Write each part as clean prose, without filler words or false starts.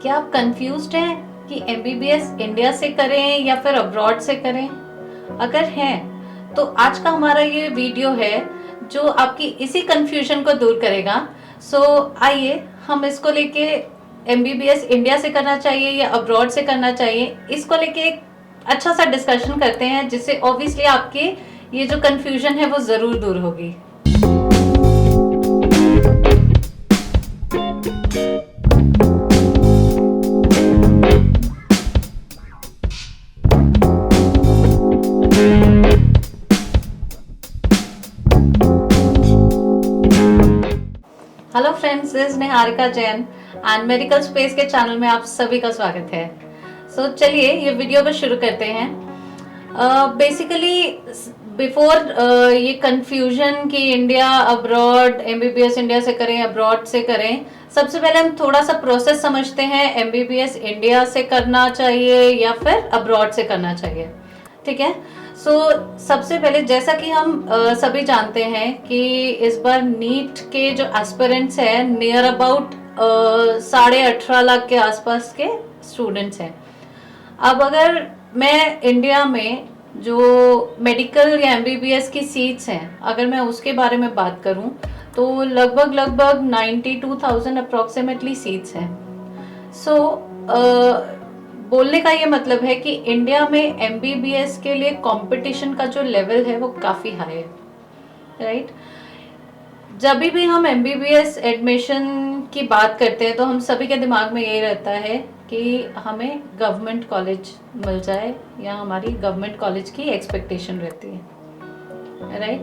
क्या आप कंफ्यूज्ड हैं कि एमबीबीएस इंडिया से करें या फिर अब्रॉड से करें? अगर हैं तो आज का हमारा ये वीडियो है जो आपकी इसी कंफ्यूजन को दूर करेगा। सो आइए हम इसको लेके एमबीबीएस इंडिया से करना चाहिए या अब्रॉड से करना चाहिए, इसको लेके एक अच्छा सा डिस्कशन करते हैं, जिससे ऑब्वियसली आपके ये जो कंफ्यूजन है वो ज़रूर दूर होगी। Hello friends, this is Niharika Jain and medical space के चैनल में आप सभी का स्वागत है। सो चलिए ये वीडियो को शुरू करते हैं। बेसिकली बिफोर ये कंफ्यूजन कि इंडिया अब्रॉड, एमबीबीएस इंडिया से करें अब्रॉड से करें, सबसे पहले हम थोड़ा सा प्रोसेस समझते हैं। एमबीबीएस इंडिया से करना चाहिए या फिर अब्रॉड से करना चाहिए, ठीक है? सबसे पहले जैसा कि हम सभी जानते हैं कि इस बार नीट के जो एस्पिरेंट्स हैं नियर अबाउट 18.5 लाख के आसपास के स्टूडेंट्स हैं। अब अगर मैं इंडिया में जो मेडिकल या एमबीबीएस की सीट्स हैं, अगर मैं उसके बारे में बात करूं तो लगभग 92,000 अप्रोक्सीमेटली सीट्स हैं। बोलने का ये मतलब है कि इंडिया में एमबीबीएस के लिए कंपटीशन का जो लेवल है वो काफ़ी हाई है, राइट? जब भी हम एमबीबीएस एडमिशन की बात करते हैं तो हम सभी के दिमाग में यही रहता है कि हमें गवर्नमेंट कॉलेज मिल जाए या हमारी गवर्नमेंट कॉलेज की एक्सपेक्टेशन रहती है, राइट?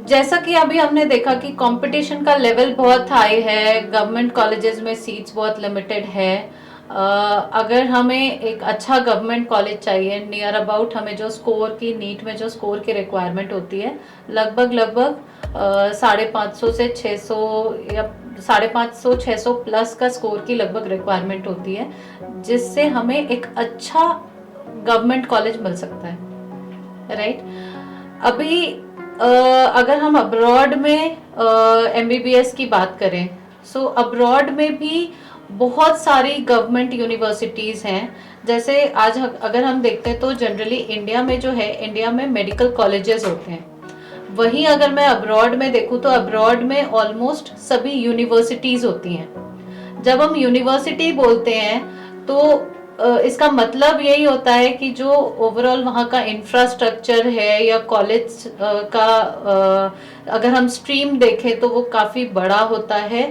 जैसा कि अभी हमने देखा कि कंपटीशन का लेवल बहुत हाई है, गवर्नमेंट कॉलेजेस में सीट्स बहुत लिमिटेड है। अगर हमें एक अच्छा गवर्नमेंट कॉलेज चाहिए, नियर अबाउट हमें जो स्कोर की नीट में जो स्कोर की रिक्वायरमेंट होती है लगभग 550 से 600 या 550-600 प्लस का स्कोर की लगभग रिक्वायरमेंट होती है, जिससे हमें एक अच्छा गवर्नमेंट कॉलेज मिल सकता है, राइट? अभी अगर हम अब्रॉड में एमबीबीएस की बात करें, अब्रॉड में भी बहुत सारी गवर्नमेंट यूनिवर्सिटीज़ हैं। जैसे आज अगर हम देखते हैं तो जनरली इंडिया में जो है, इंडिया में मेडिकल कॉलेजेस होते हैं। वहीं अगर मैं अब्रॉड में देखूँ तो अब्रॉड में ऑलमोस्ट सभी यूनिवर्सिटीज़ होती हैं। जब हम यूनिवर्सिटी बोलते हैं तो इसका मतलब यही होता है कि जो ओवरऑल वहाँ का इंफ्रास्ट्रक्चर है या कॉलेज का अगर हम स्ट्रीम देखें तो वो काफ़ी बड़ा होता है,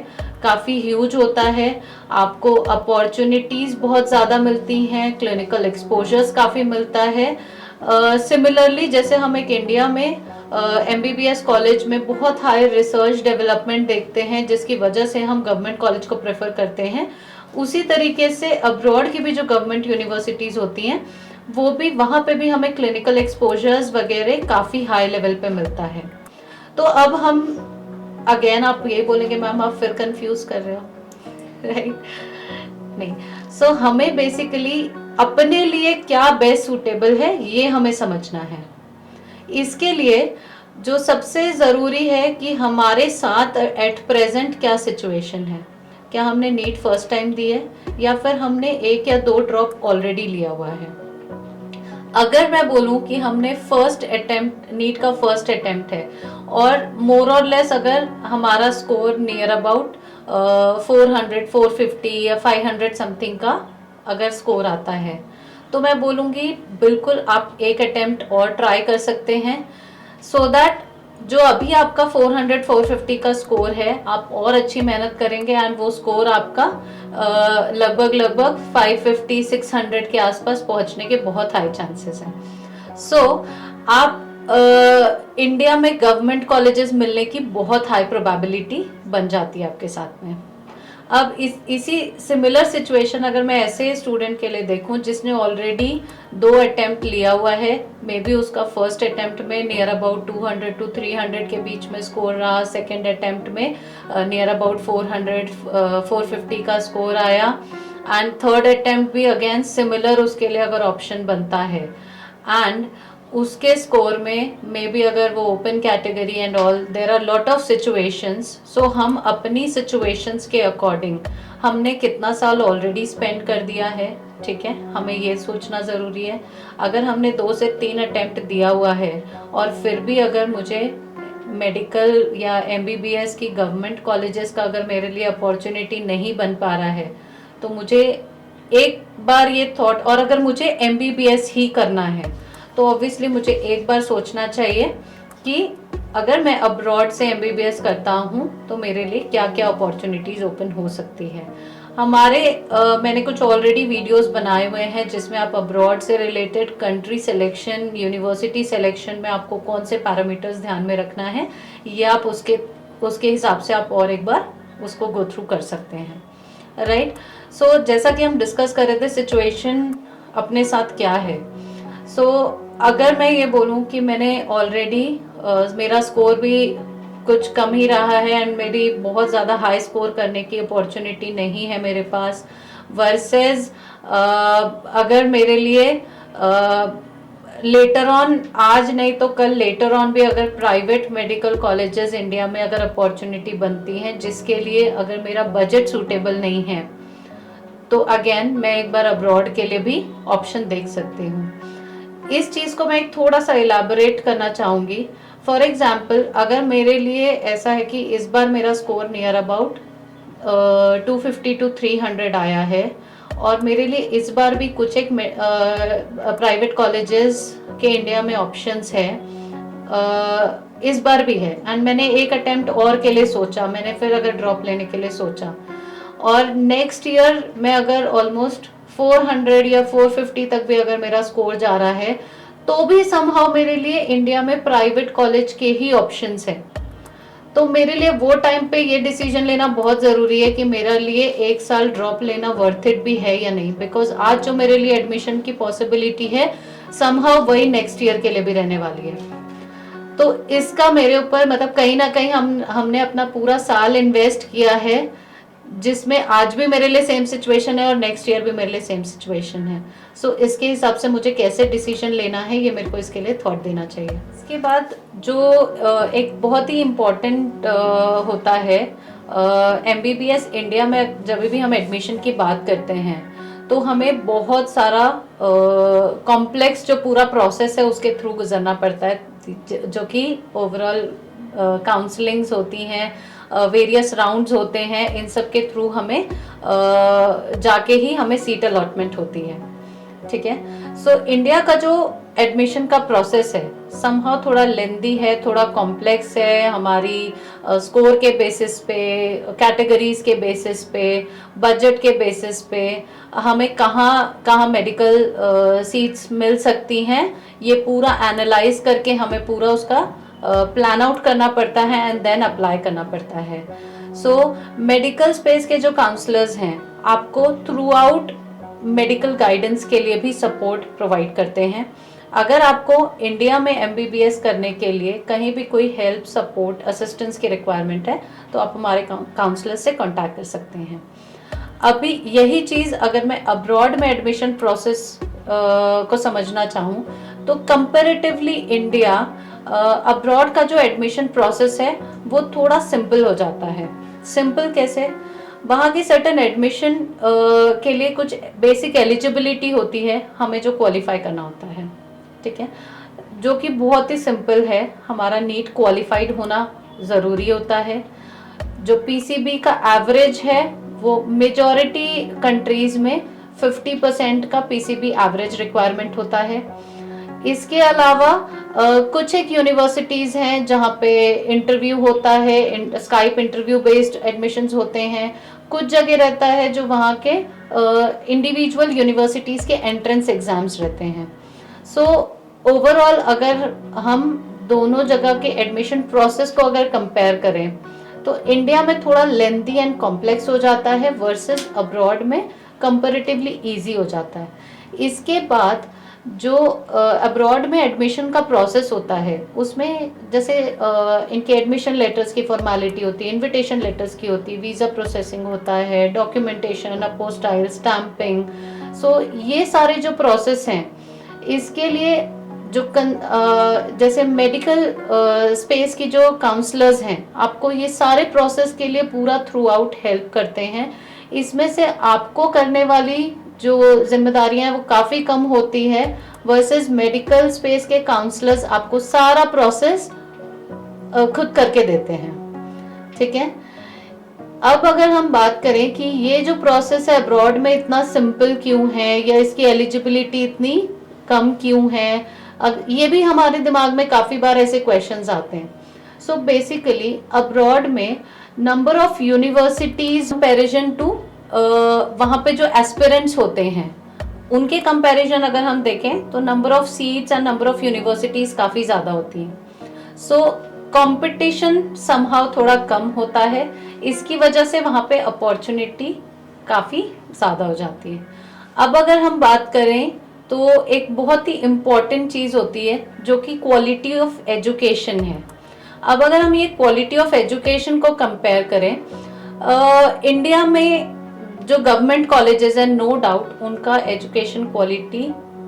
काफ़ी ह्यूज होता है। आपको अपॉर्चुनिटीज़ बहुत ज़्यादा मिलती हैं, क्लिनिकल एक्सपोजर्स काफ़ी मिलता है। सिमिलरली जैसे हम एक इंडिया में एमबीबीएस कॉलेज में बहुत हाई रिसर्च डेवलपमेंट देखते हैं, जिसकी वजह से हम गवर्नमेंट कॉलेज को प्रेफर करते हैं, उसी तरीके से अब्रॉड की भी जो गवर्नमेंट यूनिवर्सिटीज होती हैं वो भी, वहाँ पे भी हमें क्लिनिकल एक्सपोजर्स वगैरह काफ़ी हाई लेवल पे मिलता है। तो अब हम अगेन आप ये बोलेंगे मैम आप फिर कंफ्यूज कर रहे हो, राइट? नहीं, हमें बेसिकली अपने लिए क्या बेस्ट सूटेबल है ये हमें समझना है। इसके लिए जो सबसे ज़रूरी है कि हमारे साथ एट प्रेजेंट क्या सिचुएशन है। क्या हमने नीट फर्स्ट टाइम दी है या फिर हमने 1 या 2 ड्रॉप ऑलरेडी लिया हुआ है? अगर मैं बोलूं कि हमने फर्स्ट अटेम्प्ट, नीट का फर्स्ट अटेम्प्ट है और मोर और लेस अगर हमारा स्कोर नियर अबाउट 400, 450 या 500 समथिंग का अगर स्कोर आता है, तो मैं बोलूँगी बिल्कुल आप एक अटेम्प्ट और ट्राई कर सकते हैं, सो दैट जो अभी आपका 400, 450 का स्कोर है, आप और अच्छी मेहनत करेंगे एंड वो स्कोर आपका लगभग 550, 600 के आसपास पहुंचने के बहुत हाई चांसेस हैं। आप इंडिया में गवर्नमेंट कॉलेजेस मिलने की बहुत हाई प्रोबेबिलिटी बन जाती है आपके साथ में। अब इसी सिमिलर सिचुएशन अगर मैं ऐसे स्टूडेंट के लिए देखूं जिसने ऑलरेडी 2 अटेम्प्ट लिया हुआ है, मे बी उसका फर्स्ट अटेम्प्ट में नियर अबाउट 200 to 300 के बीच में स्कोर रहा, सेकेंड अटेम्प्ट में नियर अबाउट 400, 450 का स्कोर आया एंड थर्ड अटेम्प्ट भी अगेन सिमिलर उसके लिए अगर ऑप्शन बनता है, एंड उसके स्कोर में मे बी अगर वो open category and all, there are lot of situations, so हम अपनी सिचुएशंस के अकॉर्डिंग हमने कितना साल ऑलरेडी स्पेंड कर दिया है, ठीक है, हमें ये सोचना ज़रूरी है। अगर हमने 2 से 3 अटेम्प्ट दिया हुआ है और फिर भी अगर मुझे मेडिकल या एमबीबीएस की गवर्नमेंट कॉलेजेस का अगर मेरे लिए अपॉर्चुनिटी नहीं बन पा रहा है, तो मुझे एक बार ये थॉट, और अगर मुझे एमबीबीएस ही करना है तो ऑब्वियसली मुझे एक बार सोचना चाहिए कि अगर मैं अब्रॉड से एमबीबीएस करता हूँ तो मेरे लिए क्या क्या अपॉर्चुनिटीज़ ओपन हो सकती है। हमारे मैंने कुछ ऑलरेडी वीडियोस बनाए हुए हैं जिसमें आप अब्रॉड से related country selection, university selection में आपको कौन से पैरामीटर्स ध्यान में रखना है, ये आप उसके हिसाब से आप और एक बार उसको गो थ्रू कर सकते हैं, राइट। सो जैसा कि हम डिस्कस कर रहे थे, सिचुएशन अपने साथ क्या है। सो अगर मैं ये बोलूँ कि मैंने ऑलरेडी मेरा स्कोर भी कुछ कम ही रहा है एंड मेरी बहुत ज़्यादा हाई स्कोर करने की अपॉर्चुनिटी नहीं है मेरे पास, वर्सेस अगर मेरे लिए लेटर ऑन, आज नहीं तो कल लेटर ऑन भी अगर प्राइवेट मेडिकल कॉलेजेस इंडिया में अगर अपॉर्चुनिटी बनती हैं जिसके लिए अगर मेरा बजट सूटेबल नहीं है, तो अगेन मैं एक बार अब्रॉड के लिए भी ऑप्शन देख सकती हूँ। इस चीज़ को मैं एक थोड़ा सा इलाबोरेट करना चाहूँगी। फॉर एग्जाम्पल, अगर मेरे लिए ऐसा है कि इस बार मेरा स्कोर नियर अबाउट 250 to 300 आया है और मेरे लिए इस बार भी कुछ एक प्राइवेट कॉलेजेस के इंडिया में ऑप्शंस है, इस बार भी है, एंड मैंने एक अटेम्प्ट और के लिए सोचा, मैंने फिर अगर ड्रॉप लेने के लिए सोचा, और नेक्स्ट ईयर मैं अगर ऑलमोस्ट 400 या 450 तक भी अगर मेरा स्कोर जा रहा है, तो भी समहाउ मेरे लिए इंडिया में प्राइवेट कॉलेज के ही ऑप्शंस हैं। तो मेरे लिए वो टाइम पे ये डिसीजन लेना बहुत ज़रूरी है कि मेरे लिए एक साल ड्रॉप लेना वर्थ इट भी है या नहीं, बिकॉज आज जो मेरे लिए एडमिशन की पॉसिबिलिटी है समहाउ वही नेक्स्ट ईयर के लिए भी रहने वाली है। तो इसका मेरे ऊपर मतलब कहीं ना कहीं हमने अपना पूरा साल इन्वेस्ट किया है, जिसमें आज भी मेरे लिए सेम सिचुएशन है और नेक्स्ट ईयर भी मेरे लिए सेम सिचुएशन है। सो इसके हिसाब से मुझे कैसे डिसीजन लेना है, ये मेरे को इसके लिए थॉट देना चाहिए। इसके बाद जो एक बहुत ही इम्पॉर्टेंट होता है, एमबीबीएस इंडिया में जब भी हम एडमिशन की बात करते हैं तो हमें बहुत सारा कॉम्प्लेक्स जो पूरा प्रोसेस है उसके थ्रू गुजरना पड़ता है, जो कि ओवरऑल काउंसलिंग्स होती हैं, वेरियस राउंड्स होते हैं, इन सब के थ्रू हमें जाके ही हमें सीट अलॉटमेंट होती है, ठीक है। सो इंडिया का जो एडमिशन का प्रोसेस है समहाउ थोड़ा लेंदी है, थोड़ा कॉम्प्लेक्स है, हमारी स्कोर के बेसिस पे, कैटेगरीज के बेसिस पे, बजट के बेसिस पे हमें कहाँ मेडिकल सीट्स मिल सकती हैं, ये पूरा एनालाइज करके हमें पूरा उसका प्लान आउट करना पड़ता है एंड देन अप्लाई करना पड़ता है। सो मेडिकल स्पेस के जो काउंसलर्स हैं आपको थ्रू आउट मेडिकल गाइडेंस के लिए भी सपोर्ट प्रोवाइड करते हैं। अगर आपको इंडिया में एमबीबीएस करने के लिए कहीं भी कोई हेल्प, सपोर्ट, असिस्टेंस की रिक्वायरमेंट है तो आप हमारे काउंसलर से कांटेक्ट कर सकते हैं। अभी यही चीज़ अगर मैं अब्रॉड में एडमिशन प्रोसेस को समझना चाहूँ तो कंपैरेटिवली इंडिया अब्रॉड का जो एडमिशन प्रोसेस है वो थोड़ा सिंपल हो जाता है। सिंपल कैसे? वहाँ की सर्टेन एडमिशन के लिए कुछ बेसिक एलिजिबिलिटी होती है, हमें जो क्वालिफाई करना होता है, ठीक है, जो कि बहुत ही सिंपल है। हमारा नीट क्वालिफाइड होना ज़रूरी होता है। जो पीसीबी का एवरेज है वो मेजॉरिटी कंट्रीज में 50% का पीसीबी एवरेज रिक्वायरमेंट होता है। इसके अलावा कुछ एक यूनिवर्सिटीज़ हैं जहाँ पे इंटरव्यू होता है, स्काइप इंटरव्यू बेस्ड एडमिशन्स होते हैं। कुछ जगह रहता है जो वहाँ के इंडिविजुअल यूनिवर्सिटीज़ के एंट्रेंस एग्ज़ाम्स रहते हैं। सो ओवरऑल अगर हम दोनों जगह के एडमिशन प्रोसेस को अगर कंपेयर करें तो इंडिया में थोड़ा लेंथी एंड कॉम्प्लेक्स हो जाता है वर्सेस अब्रॉड में कंपैरेटिवली इजी हो जाता है। इसके बाद जो अब्रॉड में एडमिशन का प्रोसेस होता है उसमें जैसे इनके एडमिशन लेटर्स की फॉर्मेलिटी होती है, इनविटेशन लेटर्स की होती है, वीज़ा प्रोसेसिंग होता है, डॉक्यूमेंटेशन, अपोस्टाइल, स्टैंपिंग। सो ये सारे जो प्रोसेस हैं इसके लिए जैसे मेडिकल स्पेस की जो काउंसलर्स हैं, आपको ये सारे प्रोसेस के लिए पूरा थ्रू आउट हेल्प करते हैं। इसमें से आपको करने वाली जो जिम्मेदारियां हैं वो काफ़ी कम होती है, वर्सेस मेडिकल स्पेस के काउंसलर्स आपको सारा प्रोसेस खुद करके देते हैं। ठीक है, अब अगर हम बात करें कि ये जो प्रोसेस है अब्रॉड में इतना सिंपल क्यों है, या इसकी एलिजिबिलिटी इतनी कम क्यों है, अब ये भी हमारे दिमाग में काफ़ी बार ऐसे क्वेश्चंस आते हैं। सो बेसिकली अब्रॉड में number of universities comparison to वहाँ पे जो एस्पिरेंट्स होते हैं उनके कंपैरिजन अगर हम देखें तो number of seats and number of universities काफ़ी ज़्यादा होती हैं। सो कंपटीशन समहाउ थोड़ा कम होता है, इसकी वजह से वहाँ पे अपॉर्चुनिटी काफ़ी ज़्यादा हो जाती है। अब अगर हम बात करें तो एक बहुत ही इम्पॉर्टेंट चीज़ होती है जो कि क्वालिटी ऑफ एजुकेशन है। अब अगर हम ये क्वालिटी ऑफ एजुकेशन को कंपेयर करें, इंडिया में जो गवर्नमेंट कॉलेजेस हैं नो डाउट उनका एजुकेशन क्वालिटी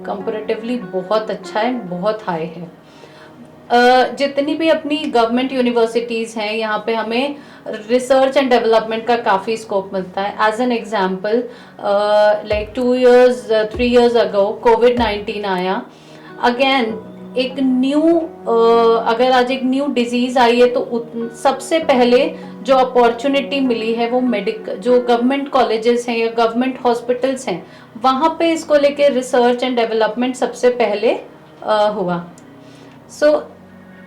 कंपैरेटिवली बहुत अच्छा है, बहुत हाई है। जितनी भी अपनी गवर्नमेंट यूनिवर्सिटीज़ हैं यहाँ पे हमें रिसर्च एंड डेवलपमेंट का काफ़ी स्कोप मिलता है। As an example, like 3 years ago कोविड-19 आया, अगेन एक न्यू अगर आज एक न्यू डिजीज आई है तो सबसे पहले जो अपॉर्चुनिटी मिली है वो जो गवर्नमेंट कॉलेजेस हैं या गवर्नमेंट हॉस्पिटल्स हैं वहाँ पे इसको लेके रिसर्च एंड डेवलपमेंट सबसे पहले हुआ। सो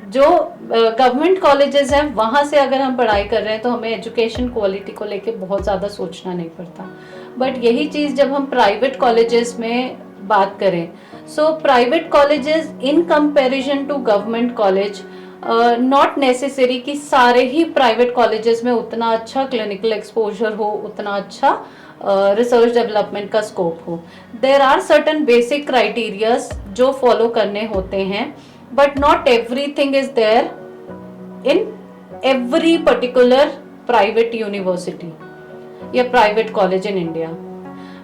जो गवर्नमेंट कॉलेजेस हैं वहाँ से अगर हम पढ़ाई कर रहे हैं तो हमें एजुकेशन क्वालिटी को लेके बहुत ज़्यादा सोचना नहीं पड़ता। बट यही चीज़ जब हम प्राइवेट कॉलेजेस में बात करें, so private colleges in comparison to government college, not necessary कि सारे ही प्राइवेट कॉलेजेस में उतना अच्छा क्लिनिकल एक्सपोजर हो, उतना अच्छा रिसर्च डेवलपमेंट का स्कोप हो। There are certain basic criterias जो फॉलो करने होते हैं, but not everything is there in every particular private university या private college in India।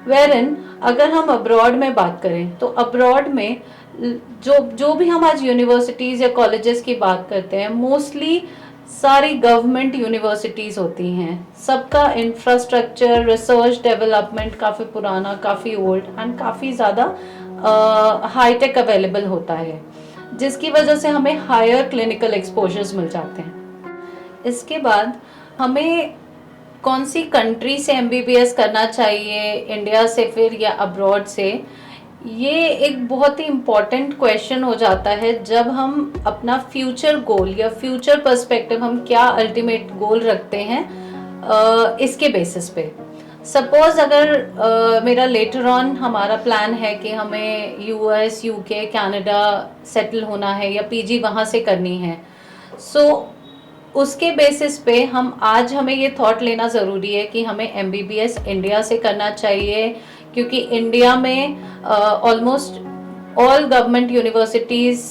wherein अगर हम अब्रॉड में बात करें तो अब्रॉड में जो भी हम आज यूनिवर्सिटीज़ या कॉलेजेस की बात करते हैं मोस्टली सारी गवर्नमेंट यूनिवर्सिटीज़ होती हैं। सबका इंफ्रास्ट्रक्चर, रिसर्च डेवलपमेंट काफ़ी पुराना, काफ़ी ओल्ड एंड काफ़ी ज़्यादा हाईटेक अवेलेबल होता है, जिसकी वजह से हमें हायर क्लिनिकल एक्सपोजर्स मिल जाते हैं। इसके बाद हमें कौन सी कंट्री से एमबीबीएस करना चाहिए, इंडिया से फिर या अब्रॉड से, ये एक बहुत ही इम्पॉर्टेंट क्वेश्चन हो जाता है जब हम अपना फ्यूचर गोल या फ्यूचर पर्सपेक्टिव हम क्या अल्टीमेट गोल रखते हैं इसके बेसिस पे। सपोज अगर मेरा लेटर ऑन हमारा प्लान है कि हमें यूएस, यूके, कनाडा सेटल होना है या पीजी वहाँ से करनी है, सो उसके बेसिस पे हमें ये थॉट लेना ज़रूरी है कि हमें एमबीबीएस इंडिया से करना चाहिए, क्योंकि इंडिया में almost all government universities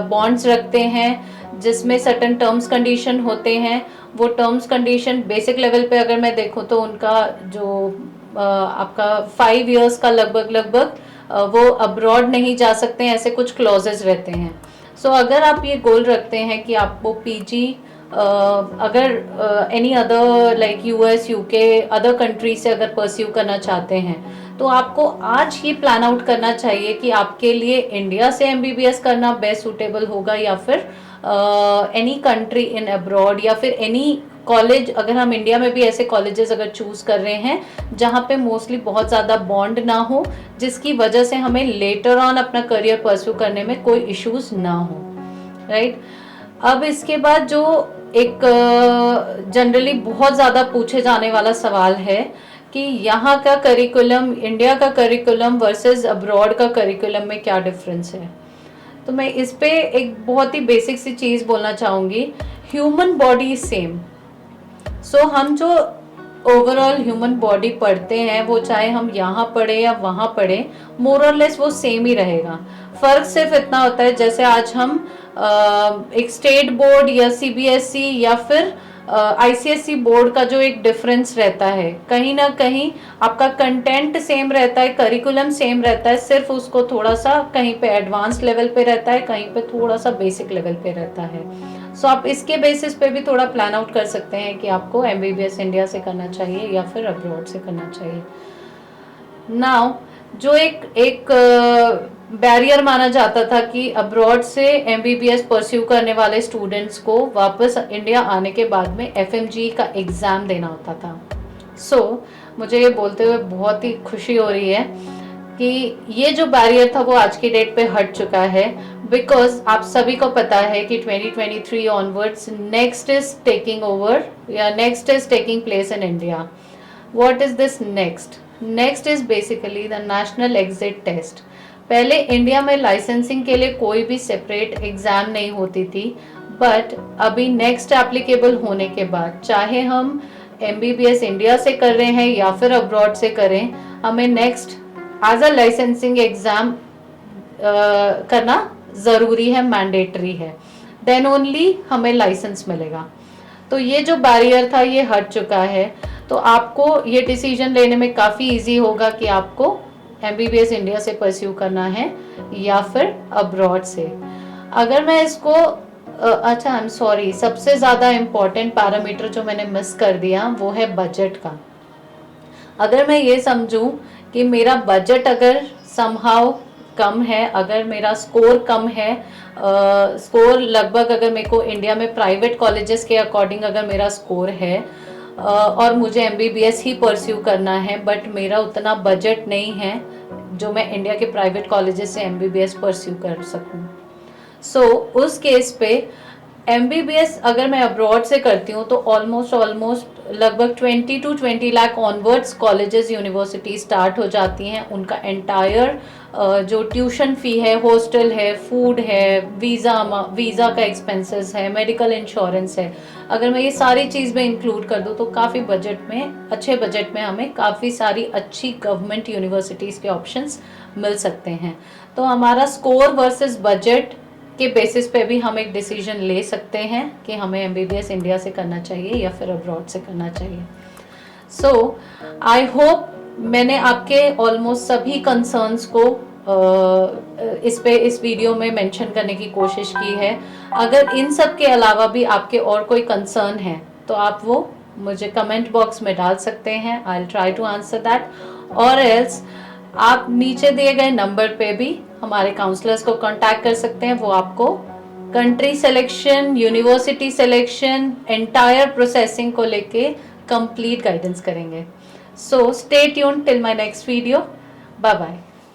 bonds रखते हैं जिसमें सर्टन टर्म्स कंडीशन होते हैं। वो टर्म्स कंडीशन बेसिक लेवल पे अगर मैं देखूँ तो उनका जो आपका 5 years का लगभग वो अब्रॉड नहीं जा सकते हैं, ऐसे कुछ क्लॉजेस रहते हैं। सो अगर आप ये गोल रखते हैं कि आपको पीजी अगर any other like US, UK, other country से अगर परस्यू करना चाहते हैं तो आपको आज ही प्लान आउट करना चाहिए कि आपके लिए इंडिया से एमबीबीएस करना बेस्ट सूटेबल होगा या फिर एनी कंट्री इन अब्रॉड, या फिर एनी कॉलेज, अगर हम इंडिया में भी ऐसे कॉलेजेस अगर चूज कर रहे हैं जहाँ पे मोस्टली बहुत ज़्यादा बॉन्ड ना हो, जिसकी वजह से हमें लेटर ऑन अपना करियर परस्यू करने में कोई इश्यूज ना हो, राइट। अब इसके बाद जो एक जनरली बहुत ज़्यादा पूछे जाने वाला सवाल है कि यहाँ का करिकुलम, इंडिया का करिकुलम वर्सेस अब्रॉड का करिकुलम में क्या डिफरेंस है। तो मैं इस पे एक बहुत ही बेसिक सी चीज़ बोलना चाहूँगी, ह्यूमन बॉडी इज सेम। सो हम जो ओवरऑल ह्यूमन बॉडी पढ़ते हैं वो चाहे हम यहाँ पढ़े या वहाँ पढ़े, मोर और लेस वो सेम ही रहेगा। फ़र्क सिर्फ इतना होता है जैसे आज हम एक स्टेट बोर्ड या सीबीएसई या फिर आईसीएसई बोर्ड का जो एक डिफरेंस रहता है, कहीं ना कहीं आपका कंटेंट सेम रहता है, करिकुलम सेम रहता है, सिर्फ उसको थोड़ा सा कहीं पे एडवांस लेवल पे रहता है, कहीं पे थोड़ा सा बेसिक लेवल पे रहता है। सो आप इसके बेसिस पे भी थोड़ा प्लान आउट कर सकते हैं कि आपको एमबीबीएस इंडिया से करना चाहिए या फिर अब्रॉड से करना चाहिए। नाउ जो एक बैरियर माना जाता था कि अब्रॉड से एमबीबीएस परस्यू करने वाले स्टूडेंट्स को वापस इंडिया आने के बाद में एफएमजी का एग्ज़ाम देना होता था। मुझे ये बोलते हुए बहुत ही खुशी हो रही है कि ये जो बैरियर था वो आज की डेट पे हट चुका है, बिकॉज आप सभी को पता है कि 2023 onwards next is taking over या नेक्स्ट इज टेकिंग प्लेस इन India. What is this next? Next is basically the national exit test. पहले इंडिया में लाइसेंसिंग के लिए कोई भी सेपरेट एग्जाम नहीं होती थी, बट अभी नेक्स्ट एप्लीकेबल होने के बाद चाहे हम एमबीबीएस इंडिया से कर रहे हैं या फिर अब्रॉड से करें, हमें next as a licensing exam करना ज़रूरी है, मैंडेटरी है, देन ओनली हमें लाइसेंस मिलेगा। तो ये जो बैरियर था ये हट चुका है, तो आपको ये डिसीजन लेने में काफ़ी इजी होगा कि आपको एमबीबीएस इंडिया से परस्यू करना है या फिर अब्रॉड से। अगर मैं इसको अच्छा, आई एम सॉरी, सबसे ज़्यादा इम्पॉर्टेंट पैरामीटर जो मैंने मिस कर दिया वो है बजट का। अगर मैं ये समझूं कि मेरा बजट अगर समहाउ कम है, अगर मेरा स्कोर कम है, स्कोर लगभग अगर मेरे को इंडिया में प्राइवेट कॉलेजेस के अकॉर्डिंग अगर मेरा स्कोर है और मुझे एमबीबीएस ही परस्यू करना है, बट मेरा उतना बजट नहीं है जो मैं इंडिया के प्राइवेट कॉलेजेस से एमबीबीएस परस्यू कर सकूं। उस केस पे एमबीबीएस अगर मैं अब्रॉड से करती हूँ तो ऑलमोस्ट लगभग 20 to 20 lakh onwards colleges university start हो जाती हैं। उनका एंटायर जो ट्यूशन फ़ी है, हॉस्टल है, फूड है, वीज़ा का एक्सपेंसेस है, मेडिकल इंश्योरेंस है, अगर मैं ये सारी चीज़ में इंक्लूड कर दूँ तो काफ़ी बजट में, अच्छे बजट में हमें काफ़ी सारी अच्छी गवर्नमेंट यूनिवर्सिटीज़ के ऑप्शंस मिल सकते हैं। तो हमारा स्कोर वर्सेस बजट के बेसिस पे भी हम एक डिसीजन ले सकते हैं कि हमें एमबीबीएस इंडिया से करना चाहिए या फिर अब्रॉड से करना चाहिए। आई होप मैंने आपके ऑलमोस्ट सभी कंसर्न्स को इस वीडियो में मेंशन करने की कोशिश की है। अगर इन सब के अलावा भी आपके और कोई कंसर्न है तो आप वो मुझे कमेंट बॉक्स में डाल सकते हैं। I will try to answer that, और एल्स आप नीचे दिए गए नंबर पे भी हमारे काउंसलर्स को कांटेक्ट कर सकते हैं। वो आपको country selection, university selection, entire processing को लेके कंप्लीट गाइडेंस करेंगे। So stay tuned till my next video. Bye bye.